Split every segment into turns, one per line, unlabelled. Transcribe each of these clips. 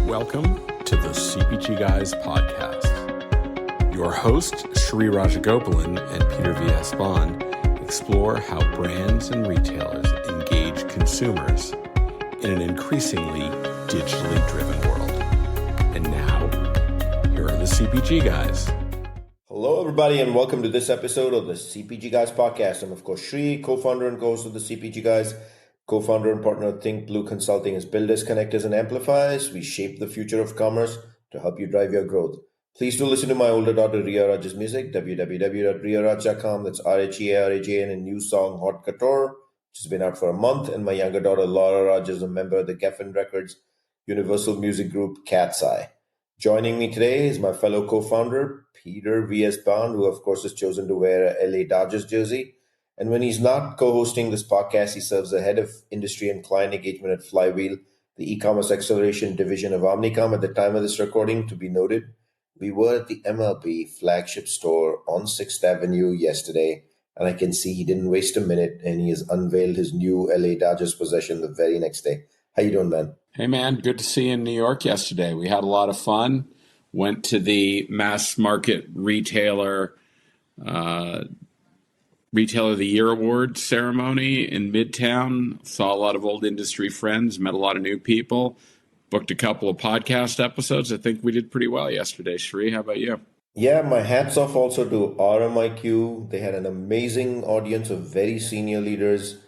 Welcome to the CPG Guys podcast. Your hosts, Shri Rajagopalan and Peter V.S. Bond, explore how brands and retailers engage consumers in an increasingly digitally driven world. And now, here are the CPG Guys.
Hello, everybody, and welcome to this episode of the CPG Guys podcast. I'm, of course, Shri, co-founder and co-host of the CPG Guys. Co-founder and partner of Think Blue Consulting is builders, connectors, and amplifiers. We shape the future of commerce to help you drive your growth. Please do listen to my older daughter, Ria Raj's music, www.riaraj.com. That's R-H-E-A-R-A-J-N, and new song, Hot Couture, which has been out for a month. And my younger daughter, Laura Raj, is a member of the Geffen Records Universal Music Group, Cat's Eye. Joining me today is my fellow co-founder, Peter V.S. Bond, who, of course, has chosen to wear a LA Dodgers jersey. And when he's not co-hosting this podcast, he serves as head of industry and client engagement at Flywheel, the e-commerce acceleration division of Omnicom. At the time of this recording, to be noted, we were at the MLB flagship store on 6th Avenue yesterday, and I can see he didn't waste a minute, and he has unveiled his new LA Dodgers possession the very next day. How you doing, man?
Hey, man. Good to see you in New York yesterday. We had a lot of fun. Went to the mass market retailer of the Year award ceremony in Midtown. Saw a lot of old industry friends, met a lot of new people, booked a couple of podcast episodes. I think we did pretty well yesterday. Shri, how about you?
Yeah, my hats off also to RMIQ. They had an amazing audience of very senior leaders,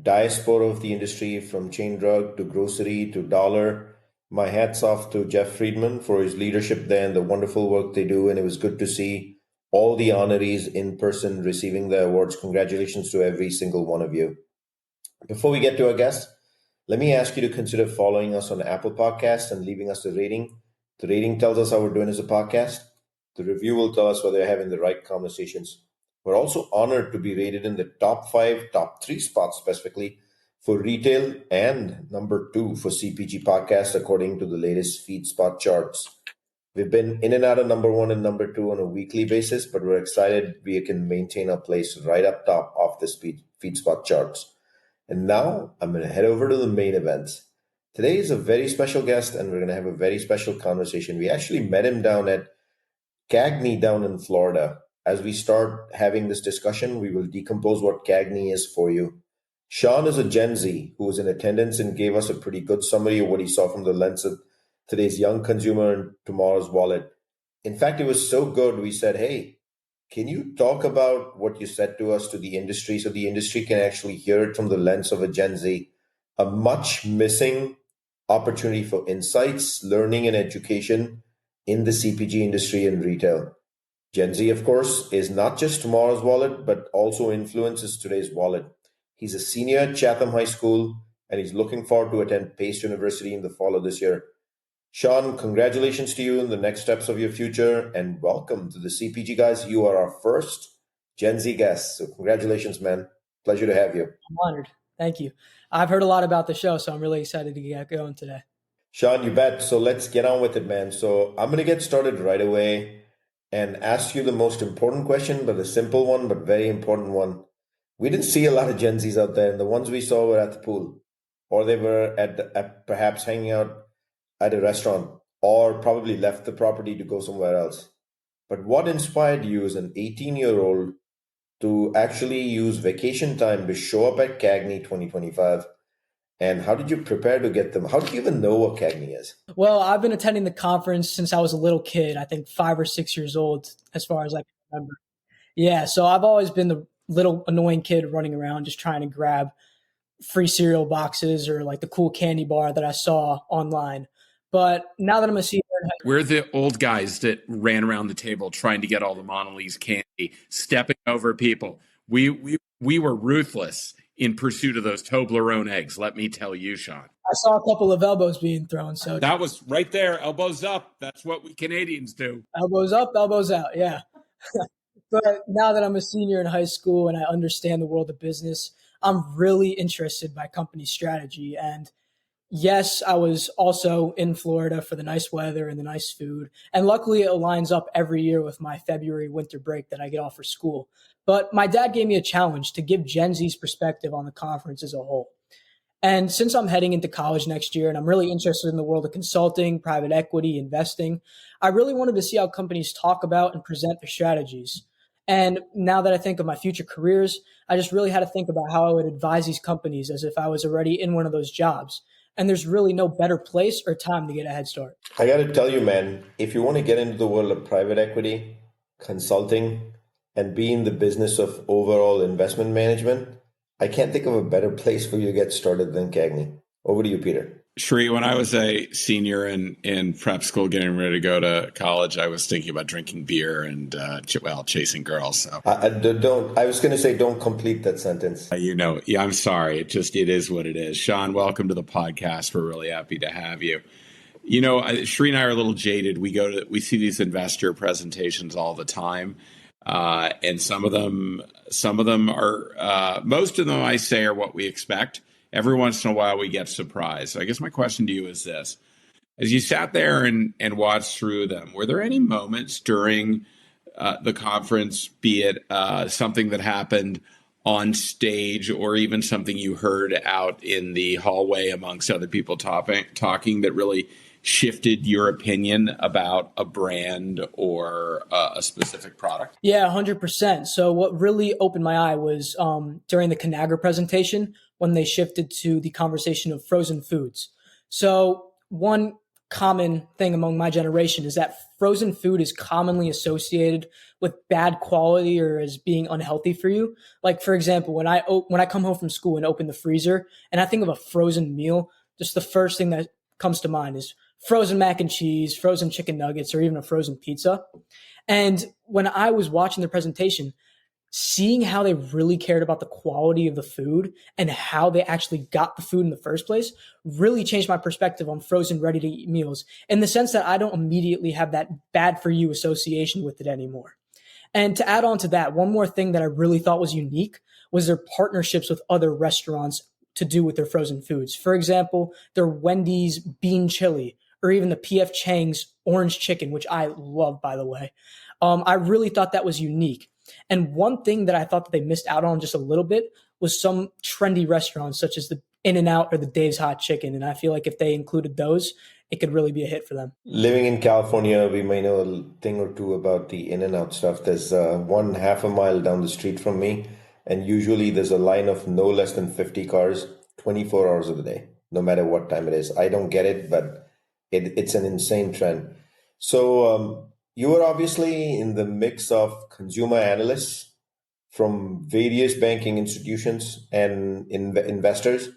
diaspora of the industry, from chain drug to grocery to dollar. My hats off to Jeff Friedman for his leadership there and the wonderful work they do. And it was good to see all the honorees in person receiving the awards. Congratulations to every single one of you. Before we get to our guest, let me ask you to consider following us on Apple Podcasts and leaving us a rating. The rating tells us how we're doing as a podcast. The review will tell us whether we're having the right conversations. We're also honored to be rated in the top 5, top 3 spots specifically for retail and number 2 for CPG podcasts, according to the latest FeedSpot charts. We've been in and out of number 1 and number 2 on a weekly basis, but we're excited we can maintain our place right up top of the FeedSpot charts. And now I'm going to head over to the main event. Today is a very special guest, and we're going to have a very special conversation. We actually met him down at CAGNY down in Florida. As we start having this discussion, we will decompose what CAGNY is for you. Shaan is a Gen Z who was in attendance and gave us a pretty good summary of what he saw from the lens of today's young consumer and tomorrow's wallet. In fact, it was so good, we said, hey, can you talk about what you said to us to the industry so the industry can actually hear it from the lens of a Gen Z? A much missing opportunity for insights, learning, and education in the CPG industry and retail. Gen Z, of course, is not just tomorrow's wallet, but also influences today's wallet. He's a senior at Chatham High School, and he's looking forward to attend Pace University in the fall of this year. Shaan, congratulations to you in the next steps of your future, and welcome to the CPG Guys. You are our first Gen Z guest, so congratulations, man. Pleasure to have you.
I'm honored. Thank you. I've heard a lot about the show, so I'm really excited to get going today.
Shaan, you bet. So let's get on with it, man. So I'm going to get started right away and ask you the most important question, but a simple one, but very important one. We didn't see a lot of Gen Zs out there, and the ones we saw were at the pool, or they were at perhaps hanging out at a restaurant, or probably left the property to go somewhere else. But what inspired you as an 18-year-old to actually use vacation time to show up at CAGNY 2025? And how did you prepare to get them? How did you even know what CAGNY is?
Well, I've been attending the conference since I was a little kid, I think 5 or 6 years old, as far as I can remember. Yeah, so I've always been the little annoying kid running around just trying to grab free cereal boxes or like the cool candy bar that I saw online. But now that I'm a senior,
We're the old guys that ran around the table trying to get all the Mondelez candy, stepping over people. We were ruthless in pursuit of those Toblerone eggs, let me tell you, Shaan.
I saw a couple of elbows being thrown. So
that was right there, elbows up. That's what we Canadians do.
Elbows up, elbows out, yeah. But now that I'm a senior in high school and I understand the world of business, I'm really interested by company strategy. And yes, I was also in Florida for the nice weather and the nice food. And luckily, it lines up every year with my February winter break that I get off for school. But my dad gave me a challenge to give Gen Z's perspective on the conference as a whole. And since I'm heading into college next year and I'm really interested in the world of consulting, private equity, investing, I really wanted to see how companies talk about and present their strategies. And now that I think of my future careers, I just really had to think about how I would advise these companies as if I was already in one of those jobs. And there's really no better place or time to get a head start.
I got to tell you, man, if you want to get into the world of private equity, consulting, and be in the business of overall investment management, I can't think of a better place for you to get started than CAGNY. Over to you, Peter.
Shri, when I was a senior in prep school getting ready to go to college, I was thinking about drinking beer and, chasing girls. So.
I was going to say, don't complete that sentence.
Yeah, I'm sorry. It is what it is. Shaan, welcome to the podcast. We're really happy to have you. Shri and I are a little jaded. We see these investor presentations all the time. And some of them are, most of them I say are what we expect. Every once in a while we get surprised. So I guess my question to you is this. As you sat there and watched through them, were there any moments during the conference, be it something that happened on stage or even something you heard out in the hallway amongst other people talking that really shifted your opinion about a brand or a specific product?
Yeah, 100%. So what really opened my eye was during the CAGNY presentation when they shifted to the conversation of frozen foods. So one common thing among my generation is that frozen food is commonly associated with bad quality or as being unhealthy for you. Like, for example, when I come home from school and open the freezer and I think of a frozen meal, just the first thing that comes to mind is frozen mac and cheese, frozen chicken nuggets, or even a frozen pizza. And when I was watching the presentation, seeing how they really cared about the quality of the food and how they actually got the food in the first place really changed my perspective on frozen ready-to-eat meals in the sense that I don't immediately have that bad for you association with it anymore. And to add on to that, one more thing that I really thought was unique was their partnerships with other restaurants to do with their frozen foods. For example, their Wendy's bean chili or even the PF Chang's orange chicken, which I love, by the way. I really thought that was unique. And one thing that I thought that they missed out on just a little bit was some trendy restaurants such as the In-N-Out or the Dave's Hot Chicken. And I feel like if they included those, it could really be a hit for them.
Living in California, we may know a thing or two about the In-N-Out stuff. There's one half a mile down the street from me, and usually there's a line of no less than 50 cars 24 hours of the day, no matter what time it is. I don't get it, but it's an insane trend. So you were obviously in the mix of consumer analysts from various banking institutions and investors,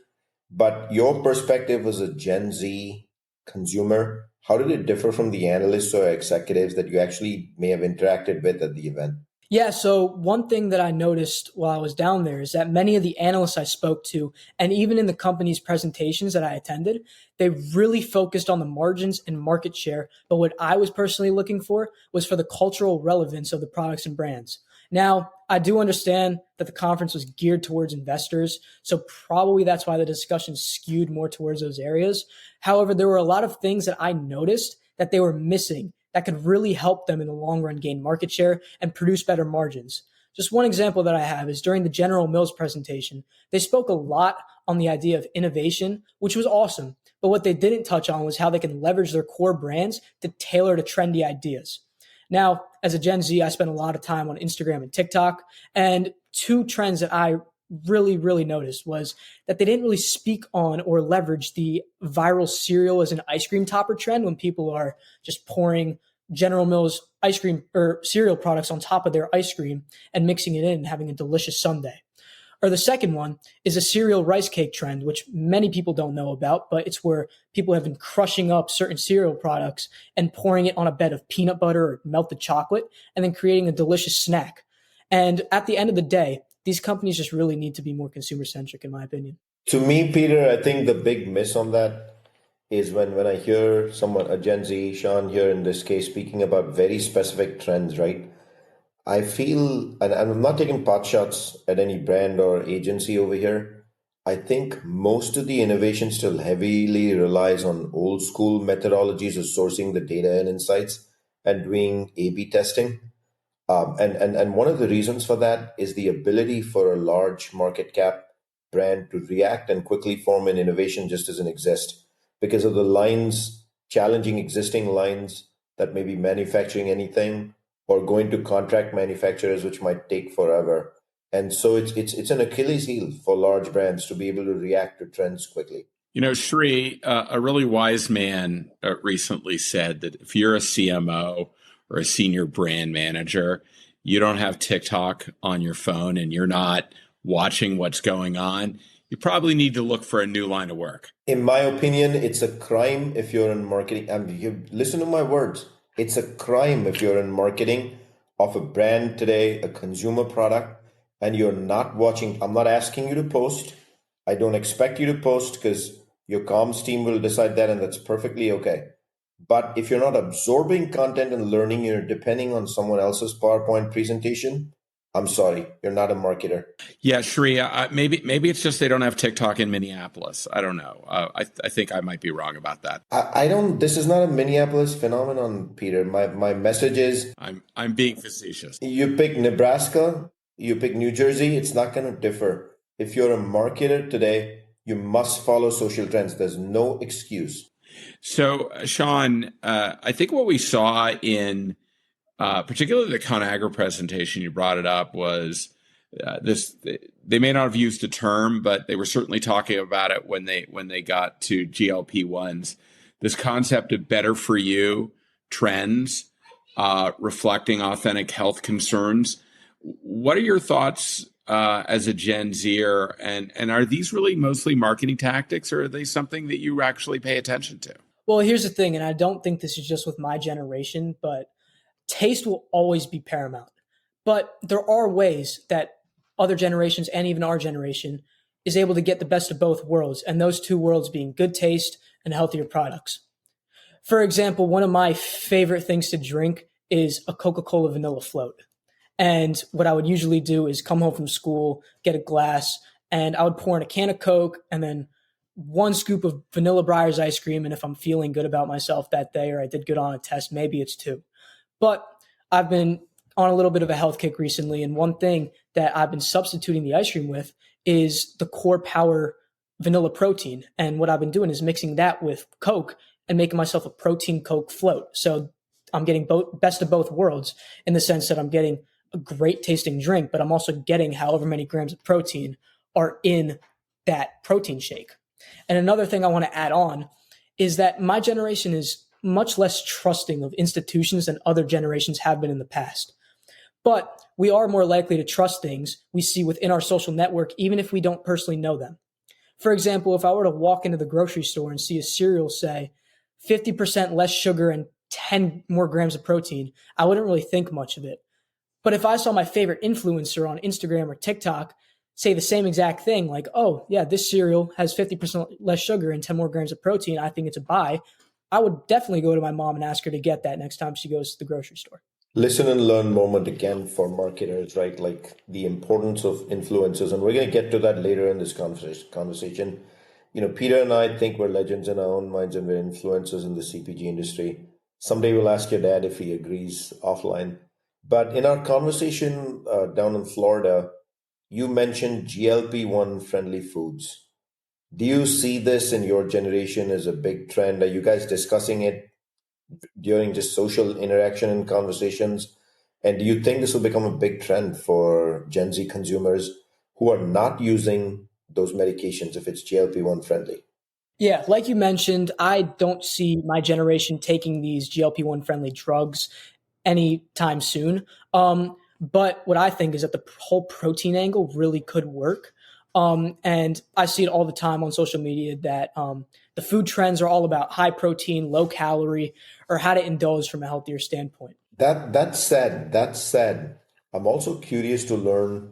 but your perspective was a Gen Z consumer. How did it differ from the analysts or executives that you actually may have interacted with at the event?
Yeah, so one thing that I noticed while I was down there is that many of the analysts I spoke to, and even in the company's presentations that I attended, they really focused on the margins and market share. But what I was personally looking for was for the cultural relevance of the products and brands. Now, I do understand that the conference was geared towards investors, so probably that's why the discussion skewed more towards those areas. However, there were a lot of things that I noticed that they were missing that could really help them in the long run gain market share and produce better margins. Just one example that I have is during the General Mills presentation, they spoke a lot on the idea of innovation, which was awesome. But what they didn't touch on was how they can leverage their core brands to tailor to trendy ideas. Now, as a Gen Z, I spend a lot of time on Instagram and TikTok, and two trends that I really noticed was that they didn't really speak on or leverage the viral cereal as an ice cream topper trend when people are just pouring General Mills ice cream or cereal products on top of their ice cream and mixing it in and having a delicious sundae. Or the second one is a cereal rice cake trend, which many people don't know about, but it's where people have been crushing up certain cereal products and pouring it on a bed of peanut butter or melted chocolate and then creating a delicious snack. And at the end of the day, these companies just really need to be more consumer centric, in my opinion.
To me, Peter, I think the big miss on that is when I hear someone, a Gen Z, Shaan here in this case, speaking about very specific trends, right? I feel, and I'm not taking pot shots at any brand or agency over here. I think most of the innovation still heavily relies on old school methodologies of sourcing the data and insights and doing A/B testing. And one of the reasons for that is the ability for a large market cap brand to react and quickly form an innovation just doesn't exist because of the lines, challenging existing lines that may be manufacturing anything or going to contract manufacturers, which might take forever. And so it's an Achilles heel for large brands to be able to react to trends quickly.
You know, Shri, a really wise man recently said that if you're a CMO or a senior brand manager, you don't have TikTok on your phone and you're not watching what's going on, you probably need to look for a new line of work.
In my opinion, it's a crime if you're in marketing. You listen to my words. It's a crime if you're in marketing of a brand today, a consumer product, and you're not watching. I'm not asking you to post. I don't expect you to post because your comms team will decide that, and that's perfectly okay. But if you're not absorbing content and learning, you're depending on someone else's PowerPoint presentation, I'm sorry, you're not a marketer.
Yeah, Shri, maybe it's just they don't have TikTok in Minneapolis. I don't know. I think I might be wrong about that.
I don't. This is not a Minneapolis phenomenon, Peter. My message is,
I'm being facetious.
you pick Nebraska, you pick New Jersey, it's not going to differ. If you're a marketer today, you must follow social trends. There's no excuse.
So, Shaan, I think what we saw in particularly the ConAgra presentation, you brought it up, was this. They may not have used the term, but they were certainly talking about it when they got to GLP-1s. This concept of better for you trends, reflecting authentic health concerns. What are your thoughts as a Gen Zer, and are these really mostly marketing tactics, or are they something that you actually pay attention to?
Well, here's the thing, and I don't think this is just with my generation, but taste will always be paramount. But there are ways that other generations and even our generation is able to get the best of both worlds, and those two worlds being good taste and healthier products. For example, one of my favorite things to drink is a Coca-Cola vanilla float. And what I would usually do is come home from school, get a glass, and I would pour in a can of Coke and then one scoop of Vanilla Breyers ice cream. And if I'm feeling good about myself that day or I did good on a test, maybe it's two. But I've been on a little bit of a health kick recently. And one thing that I've been substituting the ice cream with is the Core Power vanilla protein. And what I've been doing is mixing that with Coke and making myself a protein Coke float. So I'm getting best of both worlds in the sense that I'm getting a great tasting drink, but I'm also getting however many grams of protein are in that protein shake. And another thing I want to add on is that my generation is much less trusting of institutions than other generations have been in the past. But we are more likely to trust things we see within our social network, even if we don't personally know them. For example, if I were to walk into the grocery store and see a cereal say 50% less sugar and 10 more grams of protein, I wouldn't really think much of it. But if I saw my favorite influencer on Instagram or TikTok say the same exact thing, like, oh, yeah, this cereal has 50% less sugar and 10 more grams of protein, I think it's a buy, I would definitely go to my mom and ask her to get that next time she goes to the grocery store.
Listen and learn moment again for marketers, right? Like the importance of influencers. And we're going to get to that later in this conversation. You know, Peter and I think we're legends in our own minds and we're influencers in the CPG industry. Someday we'll ask your dad if he agrees offline. But in our conversation down in Florida, you mentioned GLP-1 friendly foods. Do you see this in your generation as a big trend? Are you guys discussing it during just social interaction and conversations? And do you think this will become a big trend for Gen Z consumers who are not using those medications if it's GLP-1 friendly?
Yeah, like you mentioned, I don't see my generation taking these GLP-1 friendly drugs anytime soon. But what I think is that the whole protein angle really could work. And I see it all the time on social media that the food trends are all about high protein, low calorie, or how to indulge from a healthier standpoint.
That said, I'm also curious to learn,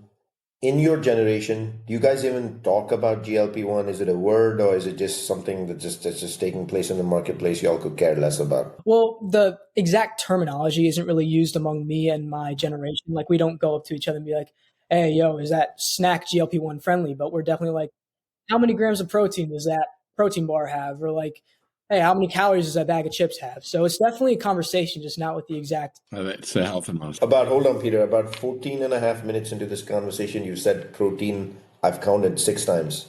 in your generation, do you guys even talk about GLP-1? Is it a word or is it just something that's just taking place in the marketplace y'all could care less about?
Well, the exact terminology isn't really used among me and my generation. Like, we don't go up to each other and be like, hey, yo, is that snack GLP-1 friendly? But we're definitely like, how many grams of protein does that protein bar have? Or like, hey, how many calories does that bag of chips have? So it's definitely a conversation, just not with the exact.
It's the health and most.
Hold on, Peter, about 14 and a half minutes into this conversation, you said protein I've counted 6 times.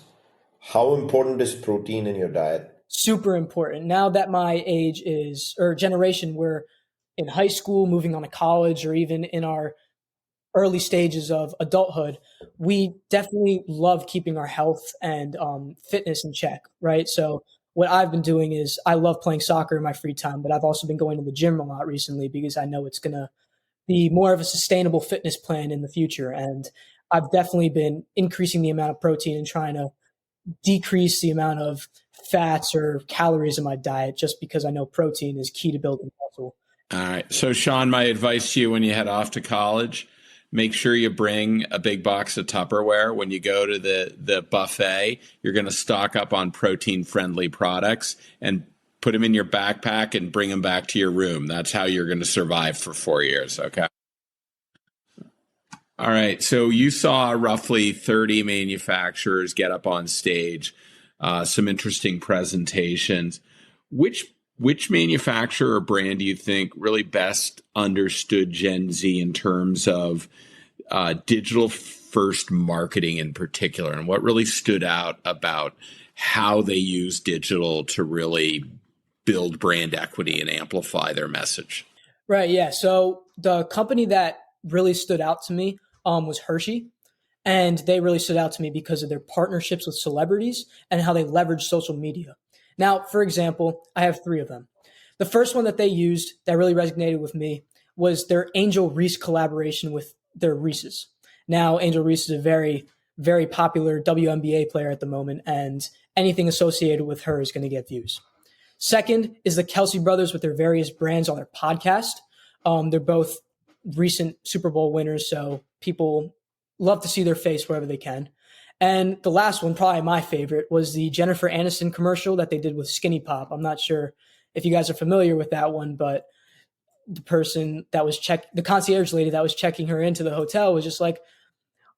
How important is protein in your diet?
Super important. Now that my age is, or generation, we're in high school, moving on to college, or even in our early stages of adulthood, we definitely love keeping our health and fitness in check, right? So what I've been doing is I love playing soccer in my free time, but I've also been going to the gym a lot recently because I know it's going to be more of a sustainable fitness plan in the future. And I've definitely been increasing the amount of protein and trying to decrease the amount of fats or calories in my diet just because I know protein is key to building muscle.
All right. So, Shaan, my advice to you when you head off to college, make sure you bring a big box of Tupperware. When you go to the buffet, you're going to stock up on protein-friendly products and put them in your backpack and bring them back to your room. That's how you're going to survive for 4 years, okay? All right. So you saw roughly 30 manufacturers get up on stage, some interesting presentations. Which manufacturer or brand do you think really best understood Gen Z in terms of digital first marketing in particular, and what really stood out about how they use digital to really build brand equity and amplify their message?
Right. Yeah. So the company that really stood out to me was Hershey. And they really stood out to me because of their partnerships with celebrities and how they leverage social media. Now, for example, I have three of them. The first one that they used that really resonated with me was their Angel Reese collaboration with their Reese's. Now, Angel Reese is a very, very popular WNBA player at the moment, and anything associated with her is going to get views. Second is the Kelsey brothers with their various brands on their podcast. They're both recent Super Bowl winners, so people love to see their face wherever they can. And the last one, probably my favorite, was the Jennifer Aniston commercial that they did with Skinny Pop. I'm not sure if you guys are familiar with that one, but the person that was the concierge lady that was checking her into the hotel was just like,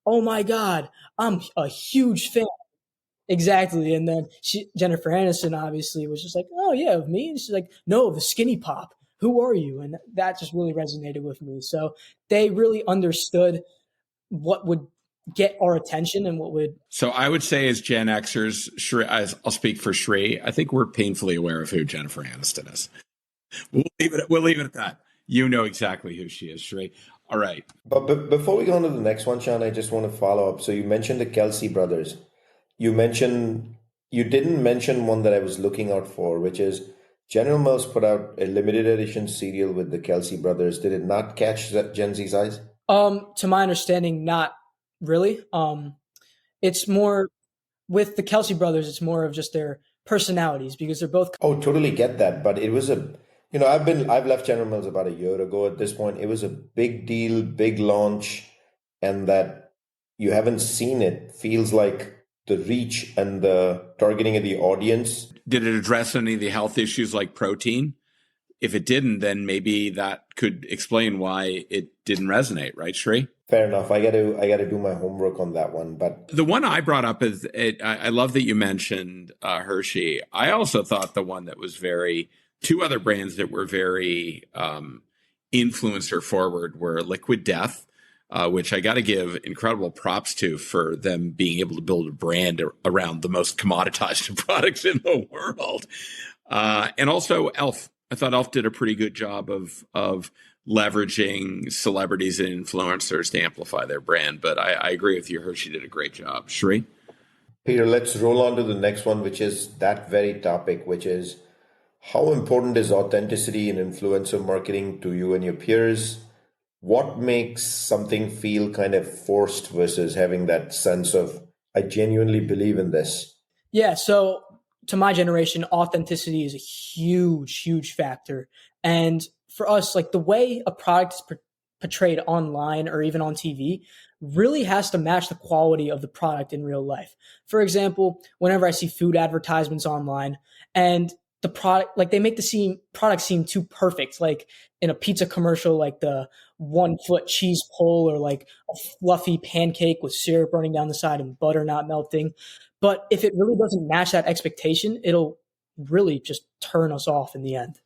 "Oh my God, I'm a huge fan." Exactly. And then Jennifer Aniston obviously was just like, "Oh yeah, of me." And she's like, "No, the Skinny Pop. Who are you?" And that just really resonated with me. So they really understood what would get our attention and what would.
So I would say as Gen Xers, I'll speak for Shri, I think we're painfully aware of who Jennifer Aniston is. We'll leave it at that. You know exactly who she is, Shri. All right.
But before we go on to the next one, Shaan, I just want to follow up. So you mentioned the Kelsey brothers. You didn't mention one that I was looking out for, which is General Mills put out a limited edition cereal with the Kelsey brothers. Did it not catch Gen Z's eyes?
To my understanding, not really. It's more with the Kelsey brothers. It's more of just their personalities because they're both.
Oh, totally get that. But it was I've left General Mills about a year ago at this point. It was a big deal, big launch, and that you haven't seen it feels like the reach and the targeting of the audience.
Did it address any of the health issues like protein? If it didn't, then maybe that could explain why it didn't resonate, right, Shri?
Fair enough. I got to do my homework on that one. But
the one I brought up is I love that you mentioned Hershey. I also thought the one that was two other brands that were very influencer forward were Liquid Death, which I got to give incredible props to for them being able to build a brand around the most commoditized products in the world. And also Elf. I thought Elf did a pretty good job of leveraging celebrities and influencers to amplify their brand. But I agree with you. Hershey did a great job. Shri?
Peter, let's roll on to the next one, which is that very topic, which is how important is authenticity in influencer marketing to you and your peers? What makes something feel kind of forced versus having that sense of, I genuinely believe in this?
Yeah. So to my generation, authenticity is a huge, huge factor. And for us, like the way a product is portrayed online or even on TV really has to match the quality of the product in real life. For example, whenever I see food advertisements online and the product, like they make the product seem too perfect, like in a pizza commercial, like the 1 foot cheese pull or like a fluffy pancake with syrup running down the side and butter not melting. But if it really doesn't match that expectation, it'll really just turn us off in the end.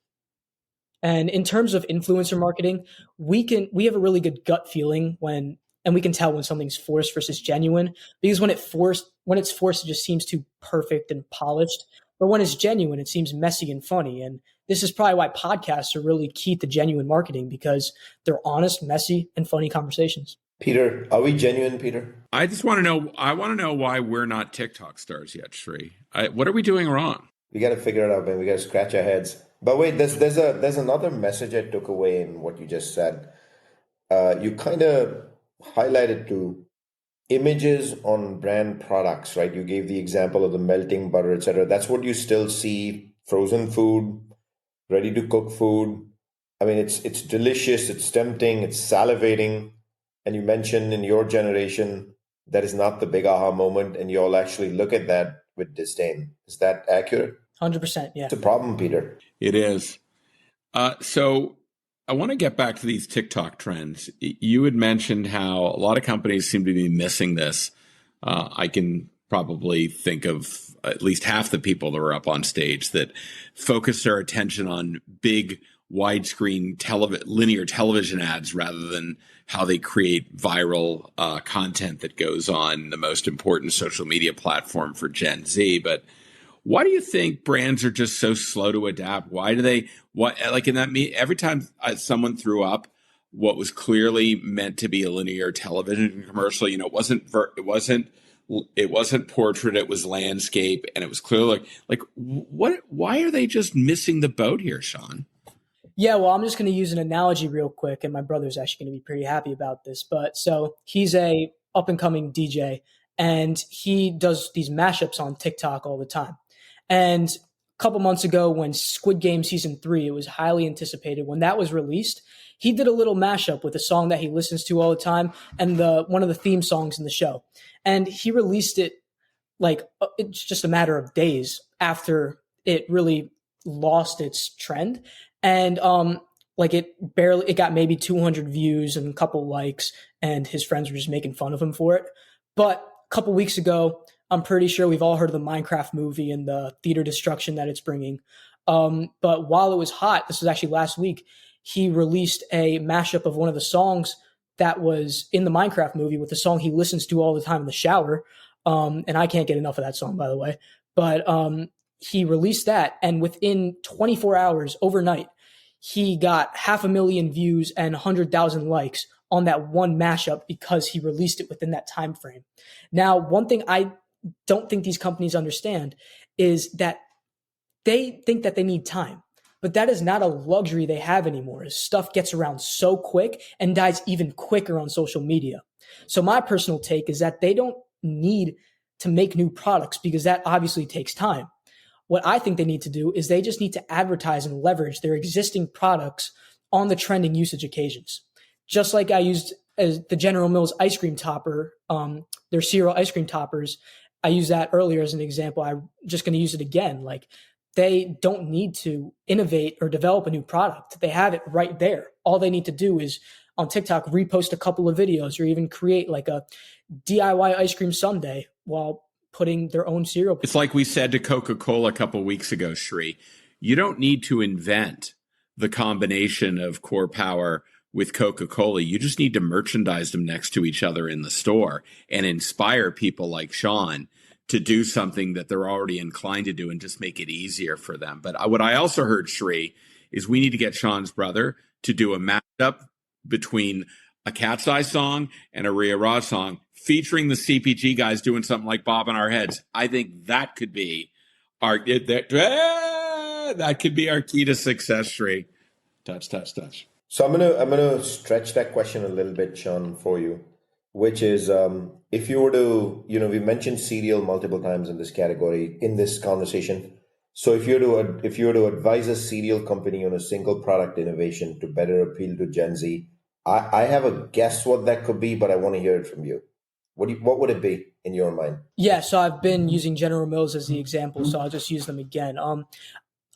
And in terms of influencer marketing, we have a really good gut feeling when And we can tell when something's forced versus genuine, because when it's forced, it just seems too perfect and polished. But when it's genuine, it seems messy and funny. And this is probably why podcasts are really key to genuine marketing, because they're honest, messy, and funny conversations.
Peter, are we genuine, Peter?
I just want to know. I want to know why we're not TikTok stars yet, Shri. What are we doing wrong?
We got to figure it out, man. We got to scratch our heads. But wait, there's another message I took away in what you just said. You kind of highlighted to images on brand products, right? You gave the example of the melting butter, etc. That's what you still see: frozen food, ready to cook food. I mean, it's delicious, it's tempting, it's salivating. And you mentioned in your generation that is not the big aha moment, and you all actually look at that with disdain. Is that accurate?
100%, yeah.
It's a problem, Peter.
It is. So I want to get back to these TikTok trends. You had mentioned how a lot of companies seem to be missing this. I can probably think of at least half the people that were up on stage that focus their attention on big widescreen linear television ads rather than how they create viral content that goes on the most important social media platform for Gen Z. But why do you think brands are just so slow to adapt? Why do they, every time someone threw up what was clearly meant to be a linear television commercial, it wasn't portrait, it was landscape, and it was clearly why are they just missing the boat here, Shaan?
Yeah, well, I'm just going to use an analogy real quick, and my brother's actually going to be pretty happy about this. But so he's a up and coming DJ, and he does these mashups on TikTok all the time. And a couple months ago, when Squid Game season 3, it was highly anticipated. When that was released, he did a little mashup with a song that he listens to all the time and one of the theme songs in the show. And he released it it's just a matter of days after it really lost its trend. And it got maybe 200 views and a couple likes, and his friends were just making fun of him for it. But a couple weeks ago, I'm pretty sure we've all heard of the Minecraft movie and the theater destruction that it's bringing. But while it was hot, this was actually last week, he released a mashup of one of the songs that was in the Minecraft movie with the song he listens to all the time in the shower. And I can't get enough of that song, by the way. But he released that, and within 24 hours, overnight, he got 500,000 views and 100,000 likes on that one mashup because he released it within that time frame. Now, one thing I don't think these companies understand is that they think that they need time, but that is not a luxury they have anymore. Stuff gets around so quick and dies even quicker on social media. So my personal take is that they don't need to make new products because that obviously takes time. What I think they need to do is they just need to advertise and leverage their existing products on the trending usage occasions. Just like I used as the General Mills ice cream topper, their cereal ice cream toppers. I used that earlier as an example. I'm just going to use it again. They don't need to innovate or develop a new product. They have it right there. All they need to do is on TikTok, repost a couple of videos or even create a DIY ice cream sundae while putting their own cereal.
It's like we said to Coca-Cola a couple of weeks ago, Shri. You don't need to invent the combination of core power with Coca-Cola. You just need to merchandise them next to each other in the store and inspire people like Shaan to do something that they're already inclined to do and just make it easier for them. But what I also heard, Shri, is we need to get Shaan's brother to do a mashup between a Cat's Eye song and a Rhea Raj song featuring the CPG guys doing something like Bob in Our Heads. I think that could be our key to success, Shri. Touch.
So I'm gonna stretch that question a little bit, Shaan, for you, which is if you were to, we mentioned cereal multiple times in this category in this conversation. So if you were to advise a cereal company on a single product innovation to better appeal to Gen Z, I have a guess what that could be, but I want to hear it from you. What would it be in your mind?
Yeah, so I've been using General Mills as the example, so I'll just use them again.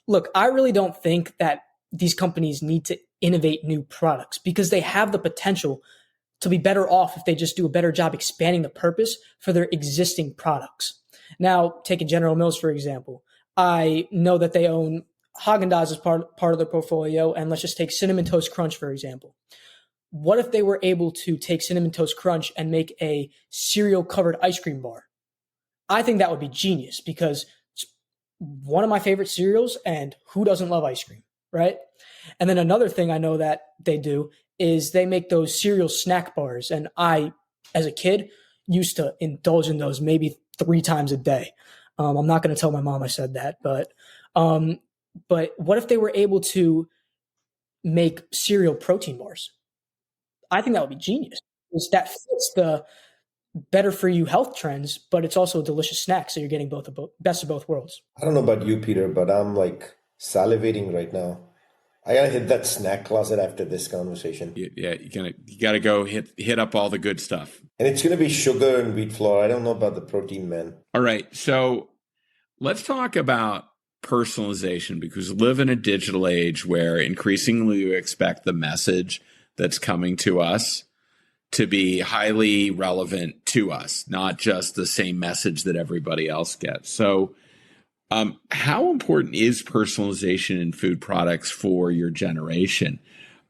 Look, I really don't think that these companies need to innovate new products because they have the potential to be better off if they just do a better job expanding the purpose for their existing products. Now, taking General Mills, for example, I know that they own Haagen-Dazs as part of their portfolio, and let's just take Cinnamon Toast Crunch, for example. what if they were able to take Cinnamon Toast Crunch and make a cereal covered ice cream bar? I think that would be genius because it's one of my favorite cereals, and who doesn't love ice cream, right? And then another thing I know that they do is they make those cereal snack bars. And I, as a kid, used to indulge in those maybe 3 times a day. I'm not going to tell my mom I said that, but what if they were able to make cereal protein bars? I think that would be genius. Because that fits the better for you health trends, but it's also a delicious snack. So you're getting best of both worlds.
I don't know about you, Peter, but I'm like salivating right now. I gotta hit that snack closet after this conversation.
Yeah, you gotta go hit up all the good stuff.
And it's gonna be sugar and wheat flour. I don't know about the protein, man.
All right, so let's talk about personalization, because we live in a digital age where increasingly we expect the message that's coming to us to be highly relevant to us, not just the same message that everybody else gets. So how important is personalization in food products for your generation?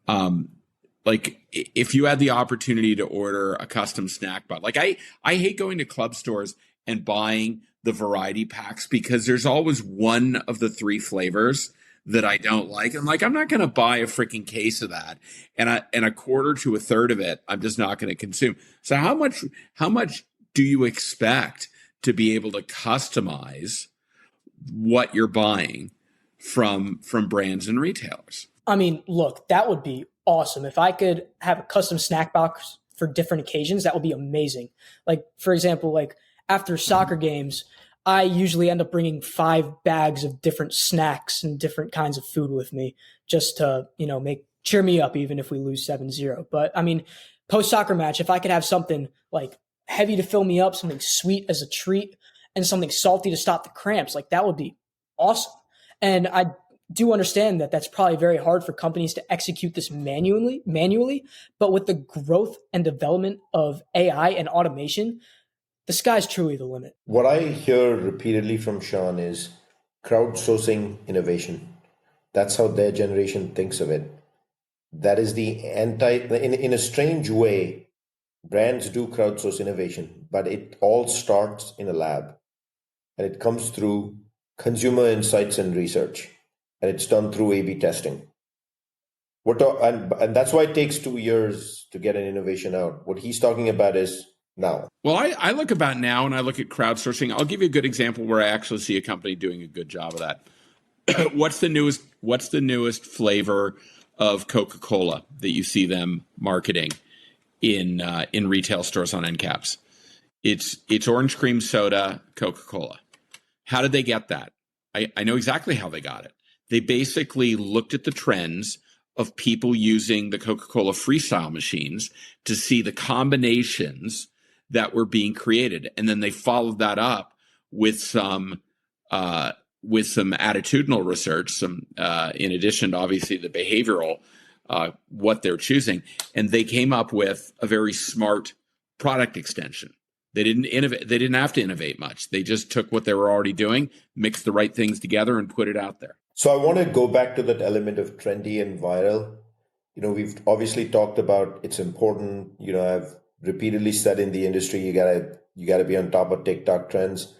Like if you had the opportunity to order a custom snack bar, like I hate going to club stores and buying the variety packs because there's always one of the 3 flavors that I don't like. I'm like, I'm not going to buy a freaking case of that. And a quarter to a third of it, I'm just not going to consume. So how much do you expect to be able to customize what you're buying from brands and retailers?
I mean, look, that would be awesome. If I could have a custom snack box for different occasions, that would be amazing. Like, for example, like after soccer games, I usually end up bringing 5 bags of different snacks and different kinds of food with me just to, cheer me up, even if we lose 7-0. But I mean, post soccer match, if I could have something like heavy to fill me up, something sweet as a treat, and something salty to stop the cramps, like that would be awesome. And I do understand that that's probably very hard for companies to execute this manually, but with the growth and development of AI and automation, the sky's truly the limit.
What I hear repeatedly from Shaan is crowdsourcing innovation. That's how their generation thinks of it. That is in a strange way, brands do crowdsource innovation, but it all starts in a lab and it comes through consumer insights and research, and it's done through A/B testing. And that's why it takes 2 years to get an innovation out. What he's talking about is now.
Well, I look about now and I look at crowdsourcing. I'll give you a good example where I actually see a company doing a good job of that. What's the newest flavor of Coca-Cola that you see them marketing in retail stores on end caps? It's orange cream soda, Coca-Cola. How did they get that? I know exactly how they got it. They basically looked at the trends of people using the Coca-Cola freestyle machines to see the combinations that were being created. And then they followed that up with some attitudinal research, in addition to obviously the behavioral, what they're choosing. And they came up with a very smart product extension. They didn't innovate. They didn't have to innovate much. They just took what they were already doing, mixed the right things together, and put it out there.
So I want to go back to that element of trendy and viral. We've obviously talked about it's important. I've repeatedly said in the industry, you gotta be on top of TikTok trends.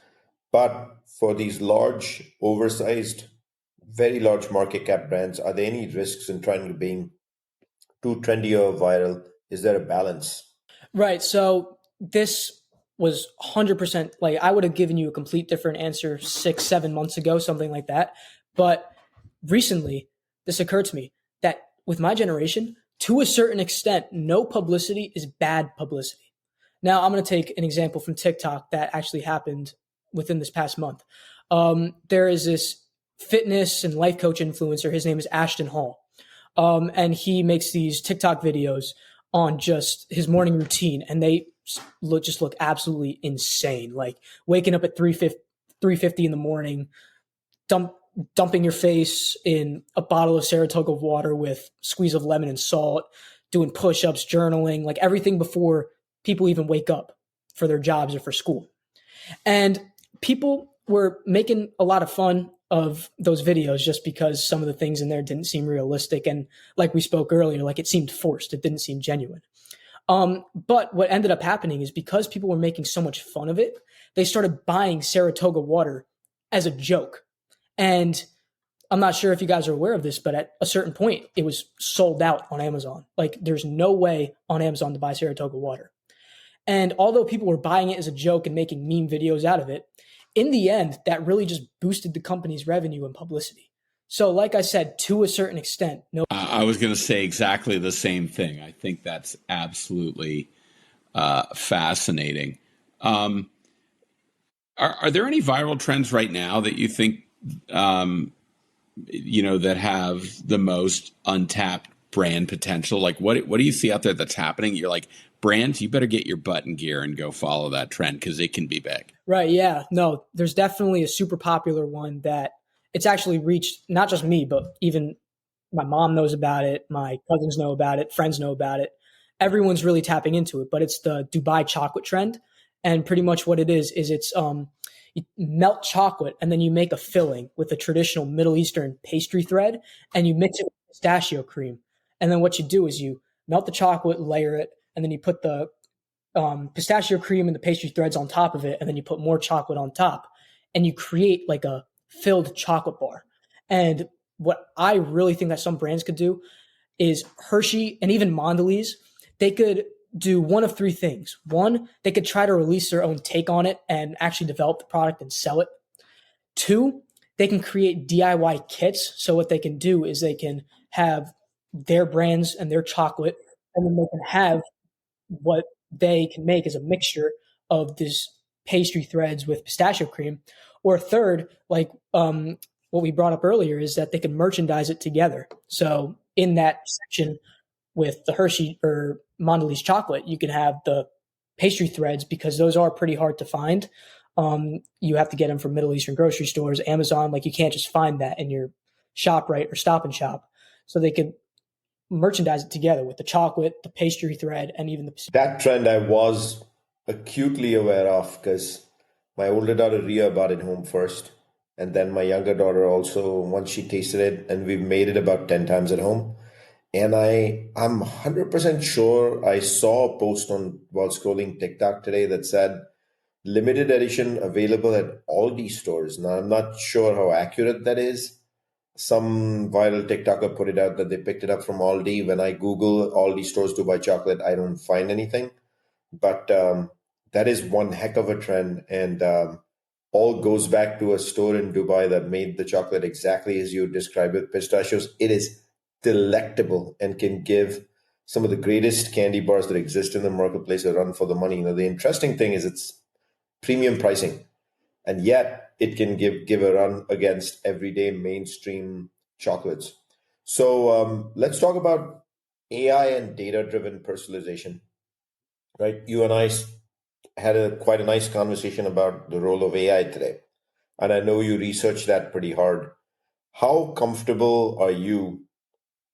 But for these large, oversized, very large market cap brands, are there any risks in trying to being too trendy or viral? Is there a balance?
Right. So this was 100%, like I would have given you a complete different answer 6-7 months ago, something like that. But recently, this occurred to me that with my generation, to a certain extent, no publicity is bad publicity. Now, I'm going to take an example from TikTok that actually happened within this past month. There is this fitness and life coach influencer. His name is Ashton Hall. And he makes these TikTok videos on just his morning routine. And they look absolutely insane. Like waking up at 3:50 in the morning, dumping your face in a bottle of Saratoga water with squeeze of lemon and salt, doing push-ups, journaling, like everything before people even wake up for their jobs or for school. And people were making a lot of fun of those videos just because some of the things in there didn't seem realistic. And like we spoke earlier, like it seemed forced. It didn't seem genuine. But what ended up happening is because people were making so much fun of it, they started buying Saratoga water as a joke. And I'm not sure if you guys are aware of this, but at a certain point, it was sold out on Amazon. Like there's no way on Amazon to buy Saratoga water. And although people were buying it as a joke and making meme videos out of it, in the end, that really just boosted the company's revenue and publicity. So like I said, to a certain extent, no.
I was going to say exactly the same thing. I think that's absolutely fascinating. Are there any viral trends right now that you think, that have the most untapped brand potential? Like what do you see out there that's happening? You're like, brands, you better get your butt in gear and go follow that trend because it can be big.
Right. Yeah. No, there's definitely a super popular one that it's actually reached not just me, but even my mom knows about it. My cousins know about it. Friends know about it. Everyone's really tapping into it, but it's the Dubai chocolate trend. And pretty much what it is it's you melt chocolate and then you make a filling with a traditional Middle Eastern pastry thread and you mix it with pistachio cream. And then what you do is you melt the chocolate, layer it, and then you put the pistachio cream and the pastry threads on top of it, and then you put more chocolate on top, and you create like a filled chocolate bar. And what I really think that some brands could do is Hershey and even Mondelez, they could do one of three things. One, they could try to release their own take on it and actually develop the product and sell it. Two, they can create DIY kits. So what they can do is they can have their brands and their chocolate, and then they can have what they can make is a mixture of this pastry threads with pistachio cream. Or third, like what we brought up earlier, is that they can merchandise it together. So in that section with the Hershey or Mondelez chocolate, you can have the pastry threads because those are pretty hard to find. You have to get them from Middle Eastern grocery stores, Amazon. Like you can't just find that in your ShopRite or Stop and Shop. So they could merchandise it together with the chocolate, the pastry thread, and even the...
That trend I was acutely aware of because my older daughter Ria bought it home first. And then my younger daughter also, once she tasted it, and we've made it about 10 times at home. And I'm 100% sure I saw a post while scrolling TikTok today that said limited edition available at Aldi stores. Now, I'm not sure how accurate that is. Some viral TikToker put it out that they picked it up from Aldi. When I Google Aldi stores Dubai chocolate, I don't find anything. But that is one heck of a trend. And all goes back to a store in Dubai that made the chocolate exactly as you described it, pistachios. It is delectable and can give some of the greatest candy bars that exist in the marketplace a run for the money. The interesting thing is it's premium pricing, and yet it can give a run against everyday mainstream chocolates. So let's talk about AI and data-driven personalization, right? You and I had quite a nice conversation about the role of AI today, and I know you researched that pretty hard. How comfortable are you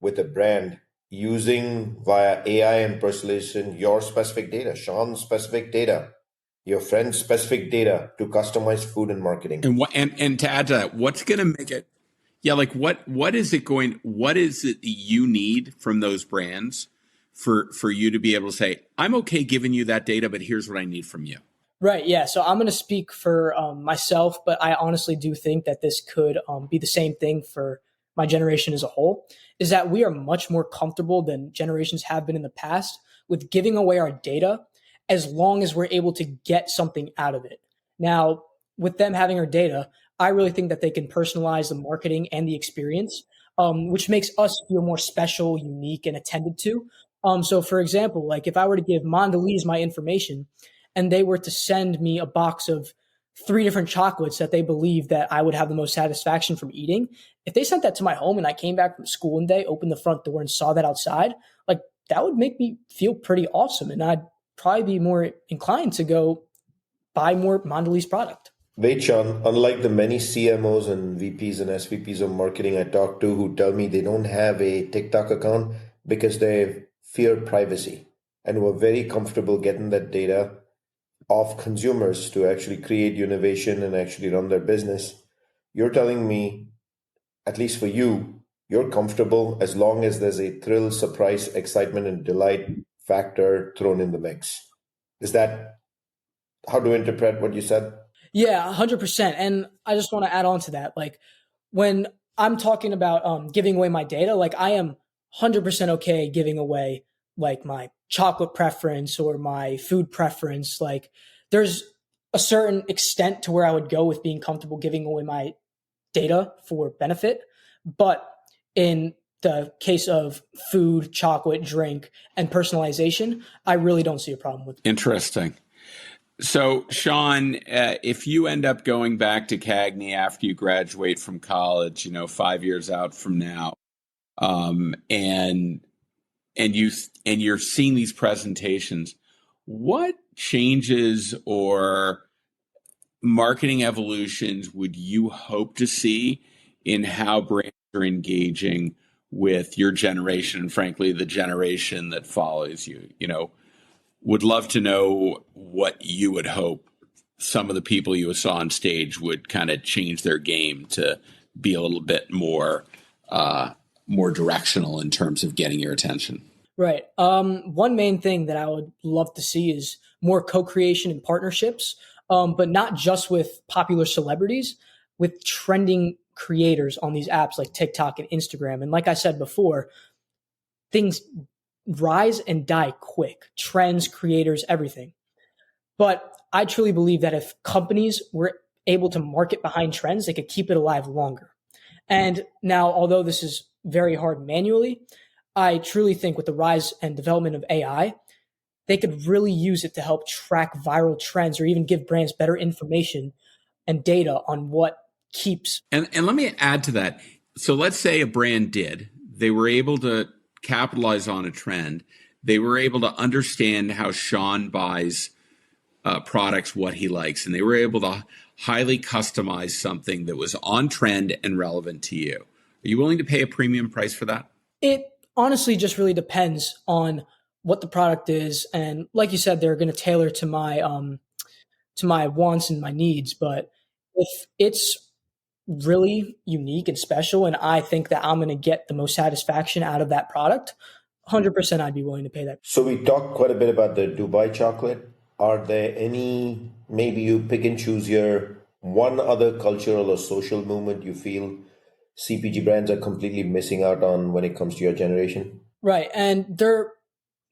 with a brand using via AI and personalization your specific data, Sean's specific data, your friend's specific data to customize food and marketing?
And to add to that, what's going to make it? Yeah, like what is it that you need from those brands for you to be able to say, I'm okay giving you that data, but here's what I need from you.
Right. Yeah. So I'm going to speak for myself, but I honestly do think that this could be the same thing for my generation as a whole, is that we are much more comfortable than generations have been in the past with giving away our data as long as we're able to get something out of it. Now, with them having our data, I really think that they can personalize the marketing and the experience, which makes us feel more special, unique, and attended to. So, for example, like if I were to give Mondelez my information, and they were to send me a box of 3 different chocolates that they believe that I would have the most satisfaction from eating, if they sent that to my home and I came back from school one day, opened the front door and saw that outside, like that would make me feel pretty awesome. And I'd probably be more inclined to go buy more Mondelez product.
Wait, Sean, unlike the many CMOs and VPs and SVPs of marketing I talk to who tell me they don't have a TikTok account because they fear privacy and were very comfortable getting that data of consumers to actually create innovation and actually run their business. You're telling me, at least for you, you're comfortable as long as there's a thrill, surprise, excitement, and delight factor thrown in the mix. Is that how to interpret what you said?
Yeah, 100%. And I just want to add on to that. Like when I'm talking about giving away my data, like I am 100% okay giving away like my chocolate preference or my food preference. Like there's a certain extent to where I would go with being comfortable giving away my data for benefit. But in the case of food, chocolate, drink, and personalization, I really don't see a problem with it.
Interesting. So, Shaan, if you end up going back to CAGNY after you graduate from college, 5 years out from now, and you're seeing these presentations, what changes or marketing evolutions would you hope to see in how brands are engaging with your generation and, frankly, the generation that follows you? Would love to know what you would hope some of the people you saw on stage would kind of change their game to be a little bit more directional in terms of getting your attention.
Right. One main thing that I would love to see is more co-creation and partnerships, but not just with popular celebrities, with trending creators on these apps like TikTok and Instagram. And like I said before, things rise and die quick. Trends, creators, everything. But I truly believe that if companies were able to market behind trends, they could keep it alive longer. And now, although this is very hard manually, I truly think with the rise and development of AI, they could really use it to help track viral trends or even give brands better information and data on what keeps.
And let me add to that. So let's say a brand they were able to capitalize on a trend. They were able to understand how Shaan buys products, what he likes, and they were able to highly customize something that was on trend and relevant to you. Are you willing to pay a premium price for that?
It honestly just really depends on what the product is, and like you said, they're going to tailor to my wants and my needs. But if it's really unique and special, and I think that I'm going to get the most satisfaction out of that product, 100% I'd be willing to pay that.
So we talked quite a bit about the Dubai chocolate. Are there any, maybe you pick and choose your one other cultural or social movement you feel CPG brands are completely missing out on when it comes to your generation?
Right. And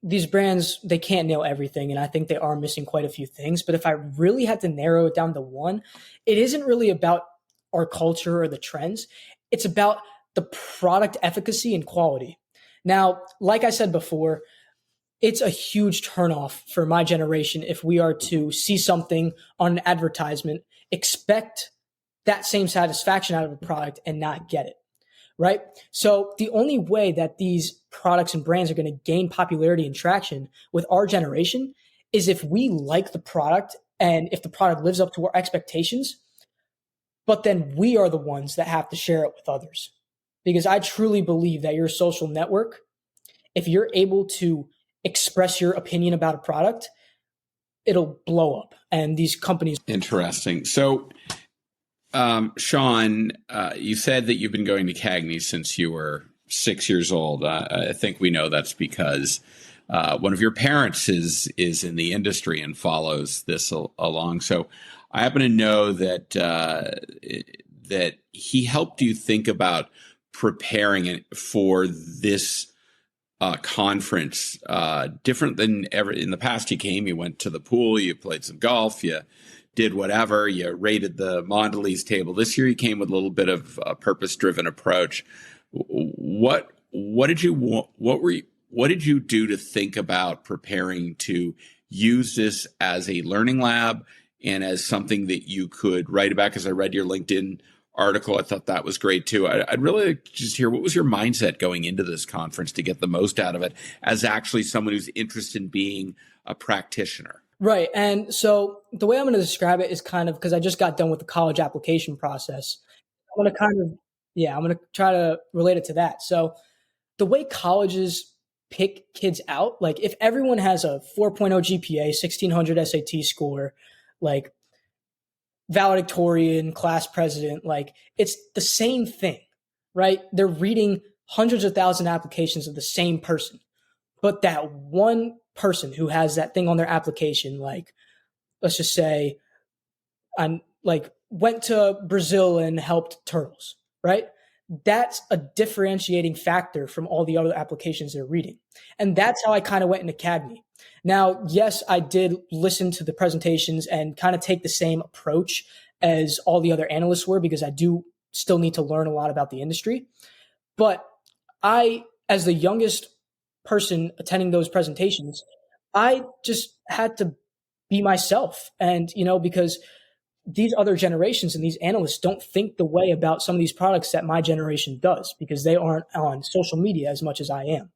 these brands, they can't nail everything. And I think they are missing quite a few things. But if I really had to narrow it down to one, it isn't really about our culture or the trends. It's about the product efficacy and quality. Now, like I said before, it's a huge turnoff for my generation if we are to see something on an advertisement, expect that same satisfaction out of a product and not get it. Right. So the only way that these products and brands are going to gain popularity and traction with our generation is if we like the product and if the product lives up to our expectations, but then we are the ones that have to share it with others. Because I truly believe that your social network, if you're able to express your opinion about a product, it'll blow up. And these companies.
Interesting. So, Shaan, you said that you've been going to CAGNY since you were 6 years old. I think we know that's because one of your parents is in the industry and follows this along. So I happen to know that that he helped you think about preparing it for this conference, different than ever in the past. You came, you went to the pool, you played some golf, you did whatever, you rated the Mondelez table. This year you came with a little bit of a purpose-driven approach. What did you do to think about preparing to use this as a learning lab and as something that you could write about? Because I read your LinkedIn article. I thought that was great too. I'd really like to just hear, what was your mindset going into this conference to get the most out of it as actually someone who's interested in being a practitioner?
Right. And so the way I'm going to describe it is kind of, because I just got done with the college application process. I'm going to try to relate it to that. So the way colleges pick kids out, like if everyone has a 4.0 GPA, 1600 SAT score, like valedictorian, class president, like it's the same thing, right? They're reading hundreds of thousand applications of the same person. But that one person who has that thing on their application, like, let's just say I'm like went to Brazil and helped turtles, right? That's a differentiating factor from all the other applications they're reading. And that's how I kind of went into CAGNY. Now, yes, I did listen to the presentations and kind of take the same approach as all the other analysts were, because I do still need to learn a lot about the industry. But I, as the youngest person attending those presentations, I just had to be myself. And, because these other generations and these analysts don't think the way about some of these products that my generation does, because they aren't on social media as much as I am.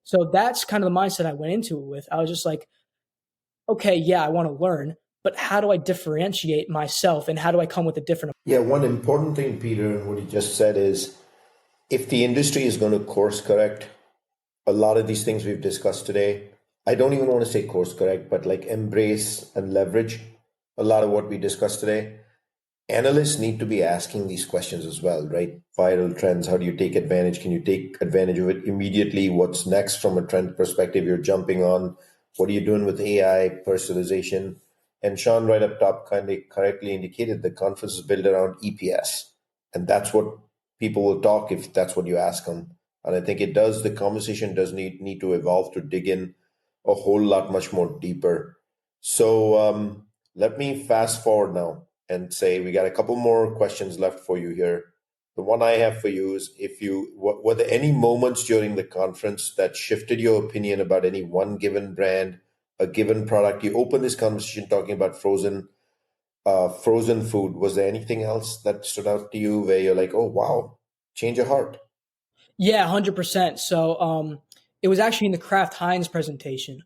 So that's kind of the mindset I went into it with. I was just like, okay, yeah, I want to learn, but how do I differentiate myself and how do I come with a different?
Yeah, one important thing, Peter, what you just said is, if the industry is going to course correct a lot of these things we've discussed today, I don't even want to say course correct, but like embrace and leverage a lot of what we discussed today. Analysts need to be asking these questions as well, right? Viral trends, how do you take advantage? Can you take advantage of it immediately? What's next from a trend perspective you're jumping on? What are you doing with AI, personalization? And Shaan, right up top, kind of correctly indicated the conference is built around EPS. And that's what people will talk if that's what you ask them. And I think the conversation does need to evolve to dig in a whole lot much more deeper. So let me fast forward now and say we got a couple more questions left for you here. The one I have for you is, were there any moments during the conference that shifted your opinion about any one given brand, a given product? You opened this conversation talking about frozen food. Was there anything else that stood out to you where you're like, oh wow, change your heart?
Yeah, 100%. So it was actually in the Kraft Heinz presentation.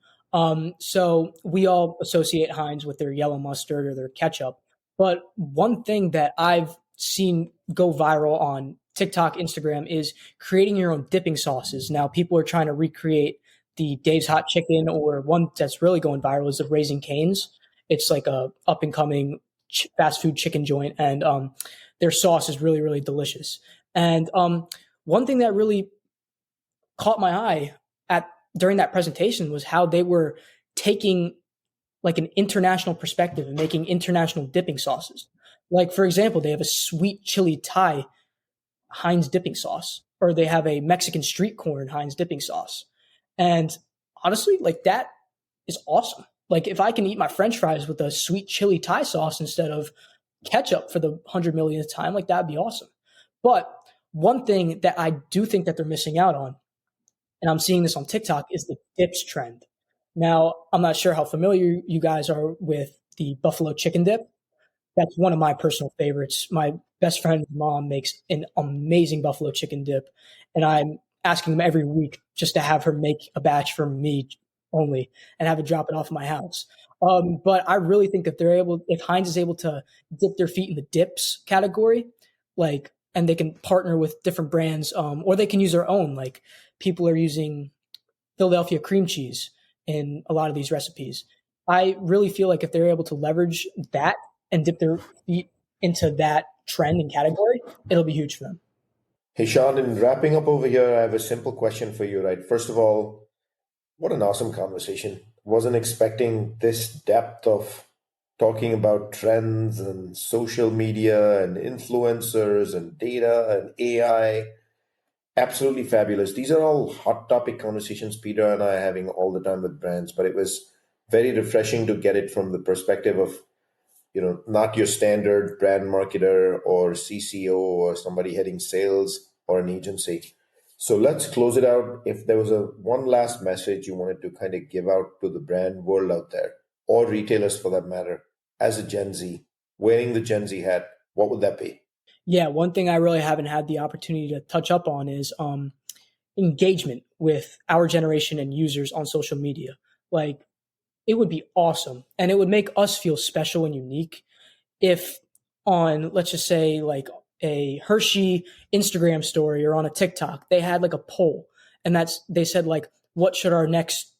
So we all associate Heinz with their yellow mustard or their ketchup. But one thing that I've seen go viral on TikTok, Instagram is creating your own dipping sauces. Now, people are trying to recreate the Dave's Hot Chicken, or one that's really going viral is the Raising Cane's. It's like a up and coming fast food chicken joint, and their sauce is really, really delicious. And one thing that really caught my eye during that presentation was how they were taking like an international perspective and making international dipping sauces. Like, for example, they have a sweet chili Thai Heinz dipping sauce, or they have a Mexican street corn Heinz dipping sauce. And honestly, like, that is awesome. Like, if I can eat my French fries with a sweet chili Thai sauce instead of ketchup for the 100 millionth time, like, that'd be awesome. But one thing that I do think that they're missing out on, and I'm seeing this on TikTok, is the dips trend. Now, I'm not sure how familiar you guys are with the buffalo chicken dip. That's one of my personal favorites. My best friend's mom makes an amazing buffalo chicken dip, and I'm asking them every week just to have her make a batch for me only and have it drop it off at my house. But I really think if Heinz is able to dip their feet in the dips category, like, and they can partner with different brands, or they can use their own. Like, people are using Philadelphia cream cheese in a lot of these recipes. I really feel like if they're able to leverage that and dip their feet into that trend and category, it'll be huge for them.
Hey, Shaan, in wrapping up over here, I have a simple question for you, right? First of all, what an awesome conversation. Wasn't expecting this depth of talking about trends and social media and influencers and data and AI. Absolutely fabulous. These are all hot topic conversations Peter and I are having all the time with brands, but it was very refreshing to get it from the perspective of, not your standard brand marketer or CCO or somebody heading sales or an agency. So let's close it out. If there was one last message you wanted to kind of give out to the brand world out there, or retailers for that matter, as a Gen Z, wearing the Gen Z hat, what would that be?
Yeah, one thing I really haven't had the opportunity to touch up on is engagement with our generation and users on social media. Like, it would be awesome, and it would make us feel special and unique if on, let's just say, like a Hershey Instagram story or on a TikTok, they had like a poll, and they said, like, what should our next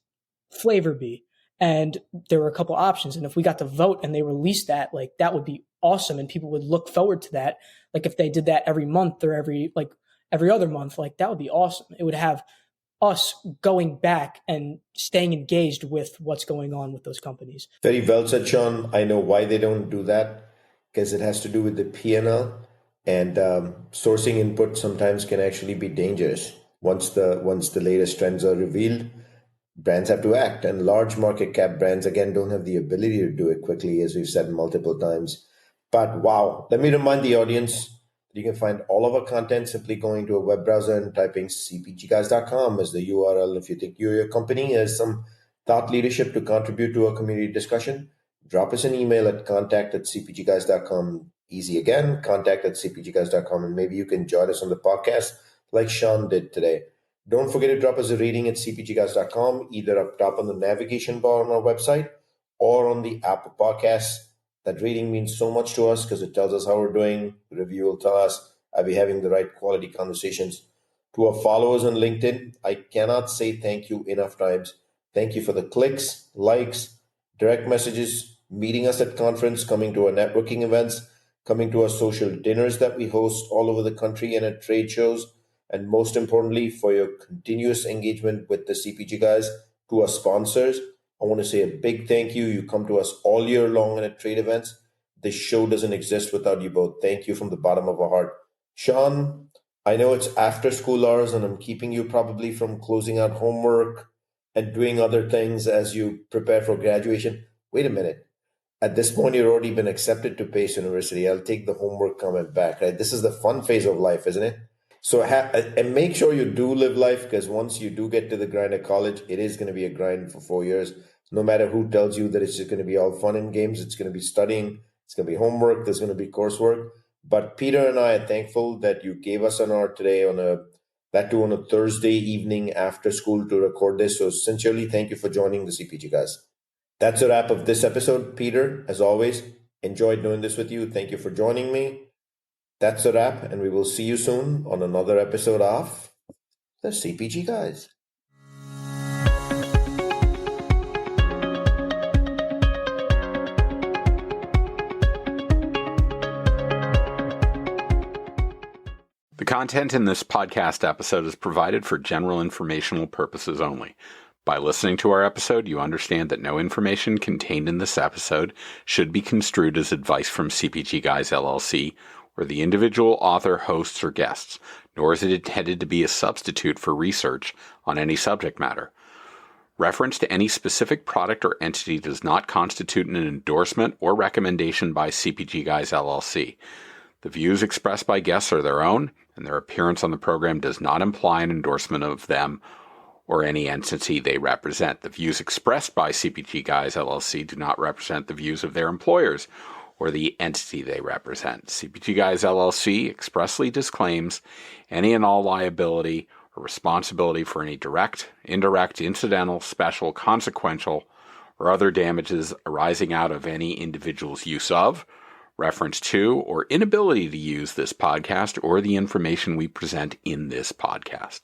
flavor be? And there were a couple options. And if we got to vote and they released that, like, that would be awesome, and people would look forward to that. Like if they did that every month or every other month, like that would be awesome. It would have us going back and staying engaged with what's going on with those companies.
Very well said, Sean. I know why they don't do that, because it has to do with the P&L, and sourcing input sometimes can actually be dangerous. Once the latest trends are revealed, brands have to act, and large market cap brands again don't have the ability to do it quickly, as we've said multiple times. But wow, let me remind the audience that you can find all of our content simply going to a web browser and typing cpgguys.com as the URL. If you think you or your company has some thought leadership to contribute to our community discussion, drop us an email at contact@cpgguys.com. Easy again, contact@cpgguys.com, and maybe you can join us on the podcast like Shaan did today. Don't forget to drop us a rating at cpgguys.com, either up top on the navigation bar on our website or on the Apple Podcasts. That rating means so much to us because it tells us how we're doing. The review will tell us, are we having the right quality conversations? To our followers on LinkedIn, I cannot say thank you enough times. Thank you for the clicks, likes, direct messages, meeting us at conference, coming to our networking events, coming to our social dinners that we host all over the country and at trade shows, and most importantly, for your continuous engagement with the CPG guys. To our sponsors, I want to say a big thank you. You come to us all year long and at trade events. This show doesn't exist without you both. Thank you from the bottom of our heart. Shaan, I know it's after school hours and I'm keeping you probably from closing out homework and doing other things as you prepare for graduation. Wait a minute. At this point, you've already been accepted to Pace University. I'll take the homework comment back, right? This is the fun phase of life, isn't it? So and make sure you do live life, because once you do get to the grind of college, it is going to be a grind for 4 years. No matter who tells you that it's just going to be all fun and games, it's going to be studying, it's going to be homework, there's going to be coursework. But Peter and I are thankful that you gave us an hour today on a Thursday evening after school to record this. So sincerely, thank you for joining the CPG guys. That's a wrap of this episode. Peter, as always, enjoyed doing this with you. Thank you for joining me. That's a wrap, and we will see you soon on another episode of the CPG Guys.
The content in this podcast episode is provided for general informational purposes only. By listening to our episode, you understand that no information contained in this episode should be construed as advice from CPG Guys LLC or the individual author, hosts, or guests, nor is it intended to be a substitute for research on any subject matter. Reference to any specific product or entity does not constitute an endorsement or recommendation by CPG Guys LLC. The views expressed by guests are their own, and their appearance on the program does not imply an endorsement of them or any entity they represent. The views expressed by CPG Guys LLC do not represent the views of their employers or the entity they represent. CPG Guys LLC expressly disclaims any and all liability or responsibility for any direct, indirect, incidental, special, consequential, or other damages arising out of any individual's use of, reference to, or inability to use this podcast or the information we present in this podcast.